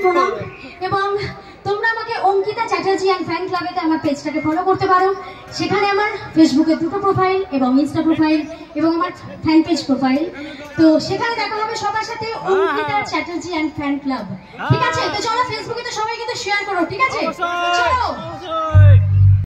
প্রণাম। এবং তোমরা আমাকে অঙ্কিতা চ্যাটার্জি অ্যান্ড ফ্যান ক্লাবেতে আমার পেজটাকে ফলো করতে পারো। সেখানে আমার ফেসবুকে দুটো প্রোফাইল এবং ইনস্টা প্রোফাইল এবং আমার ফ্যান পেজ প্রোফাইল। তো সেখানে দেখা হবে সবার সাথে Ankita Chatterjee and fan club. ঠিক আছে, তো চলো ফেসবুক